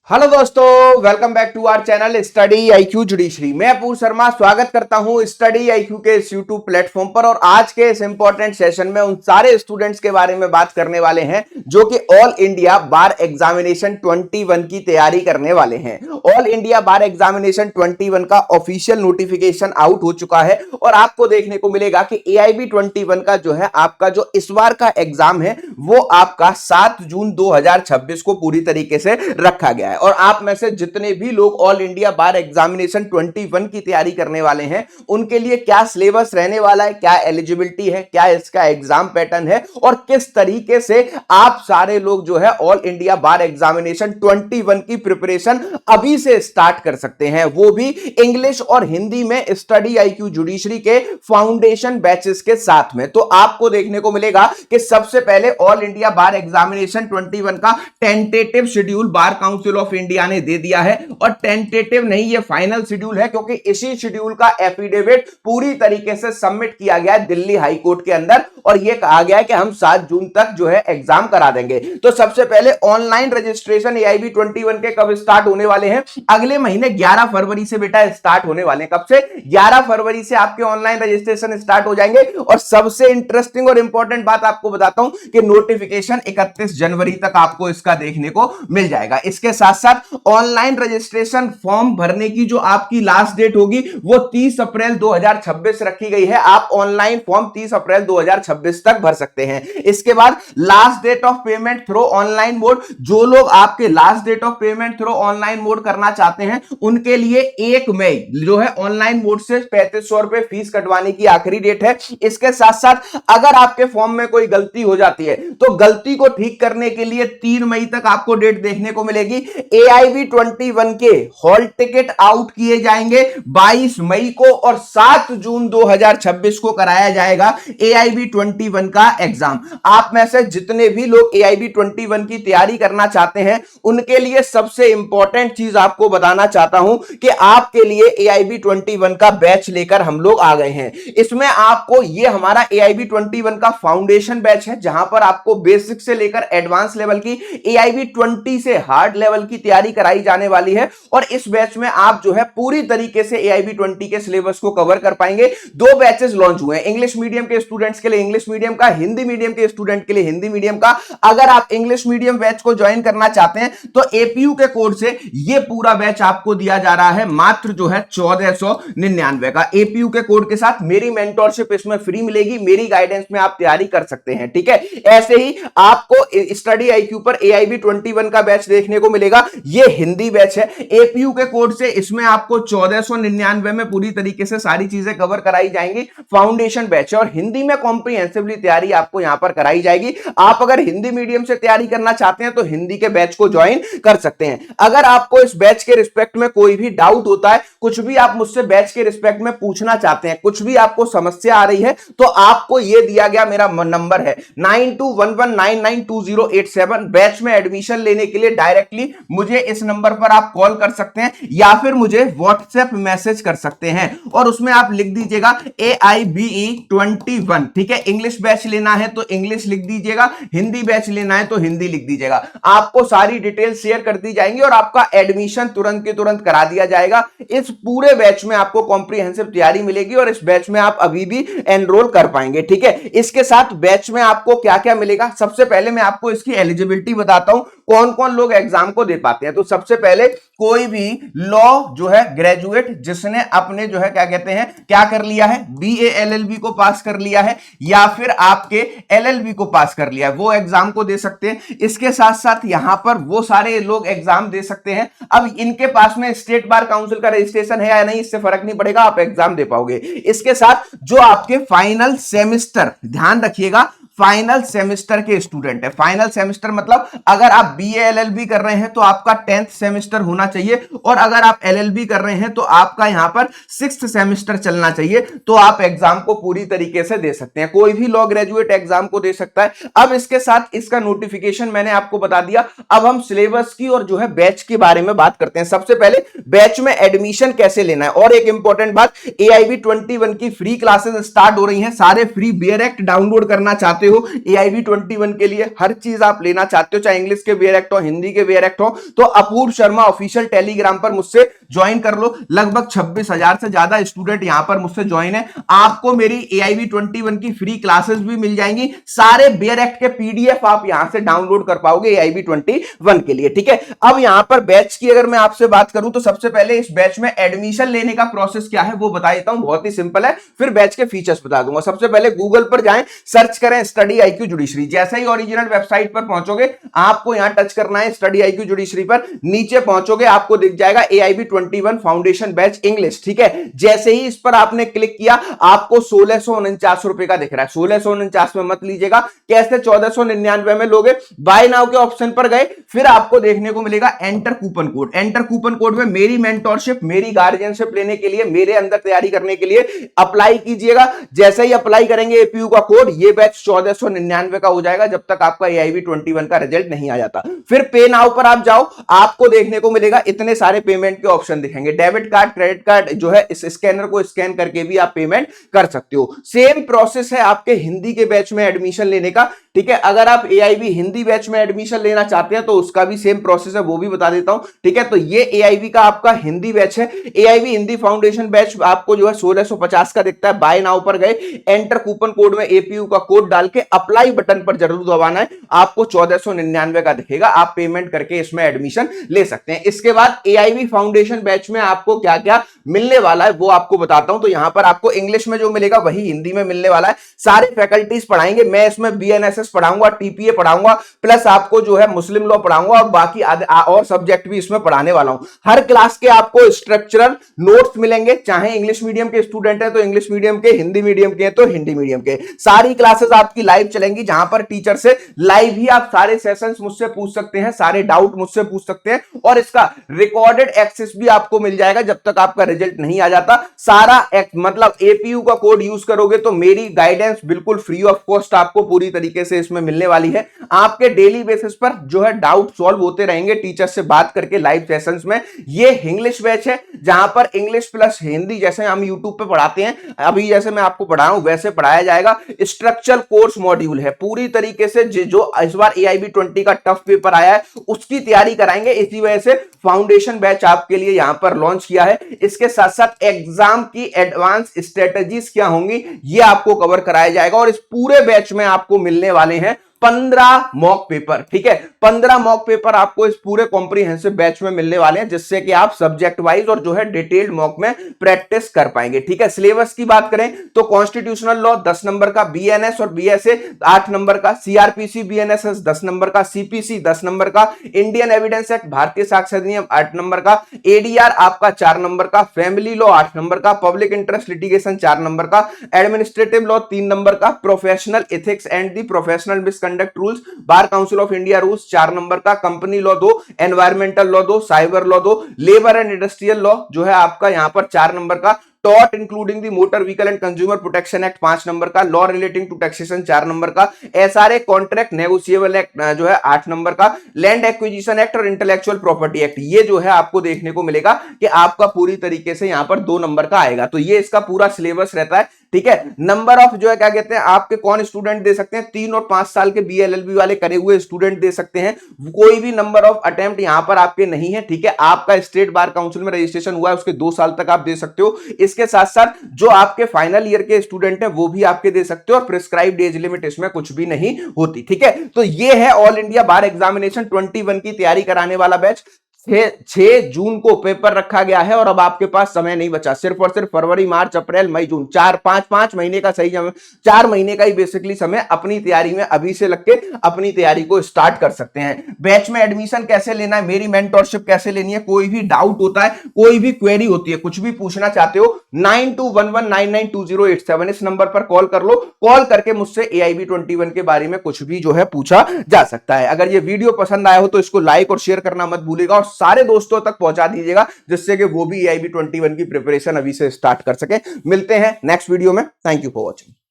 Hello दोस्तों, welcome back to our channel study IQ judiciary. मैं अपूर्व शर्मा स्वागत करता हूं स्टडी आईक्यू के इस यूट्यूब प्लेटफॉर्म पर। और आज के इस इंपॉर्टेंट सेशन में उन सारे स्टूडेंट्स के बारे में बात करने वाले हैं जो कि ऑल इंडिया बार एग्जामिनेशन 21 की तैयारी करने वाले हैं। ऑल इंडिया बार एग्जामिनेशन 21 का ऑफिशियल नोटिफिकेशन आउट हो चुका है और आपको देखने को मिलेगा कि AIB 21 का जो है आपका जो इस बार का एग्जाम है वो आपका 7 जून 2026 को पूरी तरीके से रखा गया है। और आप में से जितने भी लोग ऑल इंडिया बार एग्जामिनेशन 21 की तैयारी करने वाले हैं उनके लिए क्या सिलेबस रहने वाला है, क्या एलिजिबिलिटी है, क्या इसका एग्जाम पैटर्न है और किस तरीके से आप सारे लोग जो है ऑल इंडिया बार एग्जामिनेशन 21 की प्रिपरेशन अभी से स्टार्ट कर सकते हैं, वो भी इंग्लिश और हिंदी में स्टडी आईक्यू जुडिशरी के फाउंडेशन बैचेस के साथ में। तो आपको देखने को मिलेगा कि सबसे पहले ऑल इंडिया बार एग्जामिनेशन 21 का tentative schedule bar council of India ने दे दिया है। और टेंटेटिव नहीं, ये फाइनल शेड्यूल है क्योंकि इसी शेड्यूल का एफिडेविट पूरी तरीके से सबमिट किया गया है दिल्ली हाई कोर्ट के अंदर और यह कहा गया है कि हम 7 जून तक जो है एग्जाम करा देंगे। तो सबसे पहले ऑनलाइन रजिस्ट्रेशन AIB 21 के कब स्टार्ट होने वाले हैं? अगले महीने 11 फरवरी से बेटा स्टार्ट होने वाले हैं। कब से? 11 फरवरी से आपके ऑनलाइन रजिस्ट्रेशन स्टार्ट हो जाएंगे। और सबसे इंटरेस्टिंग और इंपॉर्टेंट बात आपको बताता हूं कि नोटिफिकेशन 31 जनवरी तक आपको इसका देखने को मिल जाएगा। इसके साथ साथ ऑनलाइन रजिस्ट्रेशन फॉर्म भरने की जो आपकी लास्ट डेट होगी वो 30 अप्रैल 2026 रखी गई है। आप ऑनलाइन फॉर्म 30 अप्रैल 2026 तक भर सकते हैं। इसके बाद last date of payment through online mode, जो लोग आपके last date of payment through online mode करना चाहते हैं उनके लिए 1 मई जो है ऑनलाइन मोड से 3500 रुपए फीस कटवाने की आखिरी डेट है। इसके साथ साथ अगर आपके फॉर्म में कोई गलती हो जाती है तो गलती को ठीक करने के लिए 3 मई तक आपको डेट देखने को मिलेगी। AIB 21 के हॉल टिकट आउट किए जाएंगे 22 मई को और 7 जून 2026 को कराया जाएगा AIB 21 का एग्जाम। आप में से जितने भी लोग AIB 21 की तैयारी करना चाहते हैं उनके लिए सबसे इंपॉर्टेंट चीज आपको बताना चाहता हूं कि आपके लिए AIB 21 का बैच लेकर हम लोग आ गए हैं। इसमें आपको ये हमारा AIB 21 का फाउंडेशन बैच है जहां पर आपको बेसिक से लेकर एडवांस लेवल की AIB 20 से हार्ड लेवल की तैयारी कराई जाने वाली है। और इस बैच में आप जो है पूरी तरीके से AIB 20 के सिलेबस को कवर कर पाएंगे। 2 बैचेस लॉन्च हुए हैं, इंग्लिश मीडियम के स्टूडेंट्स के लिए इंग्लिश मीडियम का, हिंदी मीडियम के स्टूडेंट के लिए हिंदी मीडियम का। अगर आप इंग्लिश मीडियम बैच को ज्वाइन करना चाहते हैं तो APU के कोड से ये पूरा बैच आपको दिया जा रहा है मात्र जो है 1499 का। APU के कोड के साथ मेरी मेंटरशिप इसमें फ्री मिलेगी, मेरी गाइडेंस में आप तैयारी कर सकते हैं। ठीक है, ऐसे ही आपको स्टडी आईक्यू पर AIB 21 का बैच देखने को मिलेगा। ये हिंदी बैच है, APU के कोड से इसमें आपको 1499 में पूरी तरीके से सारी चीजें कवर कराई जाएंगी। फाउंडेशन बैच है और हिंदी में कॉम्प्रिहेंसिवली तैयारी आपको यहां पर कराई जाएगी। आप अगर हिंदी मीडियम से तैयारी करना चाहते हैं तो हिंदी के बैच को ज्वाइन कर सकते हैं। अगर आपको इस बैच के रिस्पेक्ट में कोई भी डाउट होता है, कुछ भी आप मुझसे बैच के रिस्पेक्ट में पूछना चाहते हैं, कुछ भी आपको समस्या आ रही है तो आपको यह दिया गया मेरा नंबर है 9211992087। बैच में एडमिशन लेने के लिए डायरेक्टली मुझे इस नंबर पर आप कॉल कर सकते हैं या फिर मुझे व्हाट्सएप मैसेज कर सकते हैं और उसमें आप लिख दीजिएगा AIBE 21। ठीक है, इंग्लिश बैच लेना है तो इंग्लिश लिख दीजिएगा, हिंदी बैच लेना है तो हिंदी लिख दीजिएगा। आपको सारी डिटेल शेयर कर दी जाएंगी और आपका एडमिशन तुरंत के तुरंत करा दिया जाएगा। इस पूरे बैच में आपको कॉम्प्रिहेंसिव तैयारी मिलेगी और इस बैच में आप अभी भी एनरोल कर पाएंगे। ठीक है, इसके साथ बैच में आपको क्या क्या मिलेगा, सबसे पहले मैं आपको इसकी एलिजिबिलिटी बताता हूं, कौन कौन लोग एग्जाम को दे पाते हैं। तो सबसे पहले कोई भी लॉ जो है ग्रेजुएट जिसने अपने जो है क्या कहते हैं क्या कर लिया है, BA LLB को पास कर लिया है या फिर आपके LLB को पास कर लिया है, वो एग्जाम को दे सकते हैं। इसके साथ साथ यहां पर वो सारे लोग एग्जाम दे सकते हैं। अब इनके पास में स्टेट बार काउंसिल का रजिस्ट्रेशन है या नहीं इससे फर्क नहीं पड़ेगा, आप एग्जाम दे पाओगे। इसके साथ जो आपके फाइनल सेमेस्टर, ध्यान रखिएगा फाइनल सेमेस्टर के स्टूडेंट है। फाइनल सेमेस्टर मतलब अगर आप BA LLB कर रहे हैं तो आपका 10th सेमेस्टर होना चाहिए और अगर आप LLB कर रहे हैं तो आपका यहां पर 6th सेमेस्टर चलना चाहिए, तो आप एग्जाम को पूरी तरीके से दे सकते हैं। कोई भी लॉ ग्रेजुएट एग्जाम को दे सकता है। अब इसके साथ इसका नोटिफिकेशन मैंने आपको बता दिया। अब हम सिलेबस की और जो है बैच के बारे में बात करते हैं। सबसे पहले बैच में एडमिशन कैसे लेना है और एक इंपॉर्टेंट बात, AIB 21 की फ्री क्लासेस स्टार्ट हो रही हैं। सारे फ्री बियर एक्ट डाउनलोड करना चाहते चाहते हो AIB21 के लिए, हर चीज आप लेना चाहते हो, चाहे इंग्लिश के वेरिएक्ट हो, हिंदी के वेरिएक्ट हो, तो अपूर्व शर्मा ऑफिशियल टेलीग्राम पर मुझसे ज्वाइन कर लो। लगभग 26,000 से ज्यादा स्टूडेंट यहां पर मुझसे ज्वाइन है। आपको मेरी AIB21 की फ्री क्लासेस भी मिल जाएंगी, सारे वेरिएक्ट के PDF आप यहां से डाउनलोड कर पाओगे AIB21 के लिए, ठीक है। अब यहां पर बैच की अगर मैं आपसे बात करूं तो सबसे पहले इस बैच में एडमिशन लेने का प्रोसेस क्या है वो बता देता हूं, बहुत ही सिंपल है, फिर बैच के फीचर्स बता दूंगा। सबसे पहले गूगल पर जाएं, सर्च करें स्टडी IQ जुडिशरी। जैसे ही ओरिजिनल वेबसाइट पर पहुंचोगे आपको यहां टच करना है स्टडी IQ जुडिशरी पर, नीचे पहुंचोगे आपको दिख जाएगा AIB21 फाउंडेशन बैच इंग्लिश, ठीक है। जैसे ही इस पर आपने क्लिक किया आपको 1649 रुपए का दिख रहा है। 1649 में मत लीजिएगा, कैसे 1499 में लोगे। बाय नाउ के ऑप्शन पर गए, फिर आपको देखने को मिलेगा enter coupon code. Enter coupon code में मेरी मेंटरशिप, मेरी गार्जियनशिप लेने के लिए, मेरे अंदर तैयारी करने के लिए अप्लाई कीजिएगा। जैसे ही अप्लाई करेंगे APU का कोड, ये बैच 1499 का हो जाएगा जब तक आपका AIB21 का रिजल्ट नहीं आ जाता। फिर पे नाउ पर आप जाओ, आपको देखने को मिलेगा इतने सारे पेमेंट के ऑप्शन दिखेंगे। डेबिट कार्ड, क्रेडिट कार्ड जो है, इस स्कैनर को स्कैन करके भी आप पेमेंट कर सकते हो। सेम प्रोसेस है आपके हिंदी के बैच में एडमिशन लेने का, ठीक है। अगर आप AIB हिंदी बैच में एडमिशन लेना चाहते हैं तो उसका भी सेम प्रोसेस है, वो भी बता देता हूं, ठीक है। तो ये AIB का आपका हिंदी बैच है। AIB हिंदी फाउंडेशन बैच आपको जो है 1650 का दिखता है। बाय नाउ पर गए, एंटर कूपन कोड में APU का कोड डाल के अप्लाई बटन पर जरूर दबाना है, आपको 1499 का दिखेगा। आप पेमेंट करके इसमें एडमिशन ले सकते हैं। इसके बाद AIB फाउंडेशन बैच में आपको क्या क्या मिलने वाला है वो आपको बताता हूं। तो यहां पर आपको इंग्लिश में जो मिलेगा वही हिंदी में मिलने वाला है। सारे फैकल्टीज पढ़ाएंगे, मैं इसमें BNSS पढ़ाऊंगा, TPA पढ़ाऊंगा, प्लस आपको जो है मुस्लिम लॉ पढ़ाऊंगा और बाकी और सब्जेक्ट भी इसमें पढ़ाने वाला हूं। हर क्लास के आपको स्ट्रक्चरल नोट्स मिलेंगे, चाहे इंग्लिश मीडियम के स्टूडेंट है तो इंग्लिश मीडियम के, हिंदी मीडियम के तो हिंदी मीडियम के। सारी क्लासेस आपकी लाइव चलेंगी, जहां पर टीचर से लाइव ही आप सारे सेशंस मुझसे पूछ सकते हैं, सारे डाउट मुझसे पूछ सकते हैं, और इसका रिकॉर्डेड एक्सेस भी आपको मिल जाएगा जब तक आपका रिजल्ट नहीं आ जाता। सारा मतलब APU का कोड यूज करोगे तो मेरी गाइडेंस बिल्कुल फ्री ऑफ कॉस्ट आपको पूरी तरीके से इसमें मिलने वाली है। आपके डेली बेसिस पर जो है डाउट सॉल्व होते रहेंगे टीचर से बात करके लाइव सेशंस में। ये इंग्लिश बैच है जहां पर इंग्लिश प्लस हिंदी, जैसे हम यूट्यूब पे पढ़ाते हैं, अभी जैसे मैं आपको पढ़ा रहा हूं वैसे पढ़ाया जाएगा। स्ट्रक्चरल कोर्स मॉड्यूल है पूरी तरीके से, जो इस बार AIB20 का टफ पेपर आया है उसकी तैयारी कराएंगे। इसी वजह से फाउंडेशन बैच आपके लिए यहां पर लॉन्च किया है। इसके साथ साथ एग्जाम की एडवांस स्ट्रेटजीज क्या होंगी ये आपको कवर कराया जाएगा। और इस पूरे बैच में आपको मिलने वाले हैं 15 मॉक पेपर, ठीक है। 15 मॉक पेपर आपको इस पूरे कॉम्प्रिहेंसिव बैच में मिलने वाले हैं, जिससे कि आप सब्जेक्ट वाइज और जो है डिटेल्ड मॉक में प्रैक्टिस कर पाएंगे, ठीक है। सिलेबस की बात करें तो कॉन्स्टिट्यूशनल लॉ 10 नंबर का, BNS और BSA 8 नंबर का, CRPC BNSS 10 नंबर का, CPC 10 नंबर का, इंडियन एविडेंस एक्ट भारतीय साक्ष्य अधिनियम 8 नंबर का, ADR आपका 4 नंबर का, फैमिली लॉ 8 नंबर का, पब्लिक इंटरेस्ट लिटिगेशन 4 नंबर का, एडमिनिस्ट्रेटिव लॉ 3 नंबर का, professional ethics and the professional misconduct rules bar council of India rules 4 number का, company law 2, environmental law 2, cyber law 2, labour and industrial law जो है आपका यहां पर 4 number का, टॉट including the motor vehicle and consumer protection act 5 number का, law relating to taxation 4 number का, SRA कॉन्ट्रैक्ट नेगोशिएबल एक्ट जो है 8 नंबर का, लैंड एक्विजिशन एक्ट और इंटेलेक्चुअल प्रॉपर्टी एक्ट, ये जो है आपको देखने को मिलेगा कि आपका पूरी तरीके से यहां पर 2 नंबर का आएगा। तो ये इसका पूरा सिलेबस रहता है, ठीक है। नंबर ऑफ जो है क्या कहते हैं आपके कौन स्टूडेंट दे सकते हैं, 3 और 5 साल के BLLB वाले करे हुए स्टूडेंट दे सकते हैं। कोई भी नंबर ऑफ अटेम्प्ट यहां पर आपके नहीं है, ठीक है। आपका स्टेट बार काउंसिल में रजिस्ट्रेशन हुआ है उसके 2 साल तक आप दे सकते हो। इसके साथ साथ जो आपके फाइनल ईयर के स्टूडेंट हैं वो भी आपके दे सकते हो, और प्रिस्क्राइब्ड एज लिमिट इसमें कुछ भी नहीं होती, ठीक है। तो ये है ऑल इंडिया बार एग्जामिनेशन 21 की तैयारी कराने वाला बैच। 6 जून को पेपर रखा गया है और अब आपके पास समय नहीं बचा, सिर्फ और सिर्फ फरवरी, मार्च, अप्रैल, मई, जून, 5 महीने का सही समय, 4 महीने का ही बेसिकली समय अपनी तैयारी में अभी से लग के अपनी तैयारी को स्टार्ट कर सकते हैं। बैच में एडमिशन कैसे लेना है, मेरी मेंटरशिप कैसे लेनी है, कोई भी डाउट होता है, कोई भी क्वेरी होती है, कुछ भी पूछना चाहते हो, 9211992087 इस नंबर पर कॉल कर लो। कॉल करके मुझसे AIB21 के बारे में कुछ भी जो है पूछा जा सकता है। अगर ये वीडियो पसंद आया हो तो इसको लाइक और शेयर करना मत भूलिएगा, और सारे दोस्तों तक पहुंचा दीजिएगा, जिससे कि वो भी AIB21 की प्रिपरेशन अभी से स्टार्ट कर सके। मिलते हैं नेक्स्ट वीडियो में। Thank you for watching.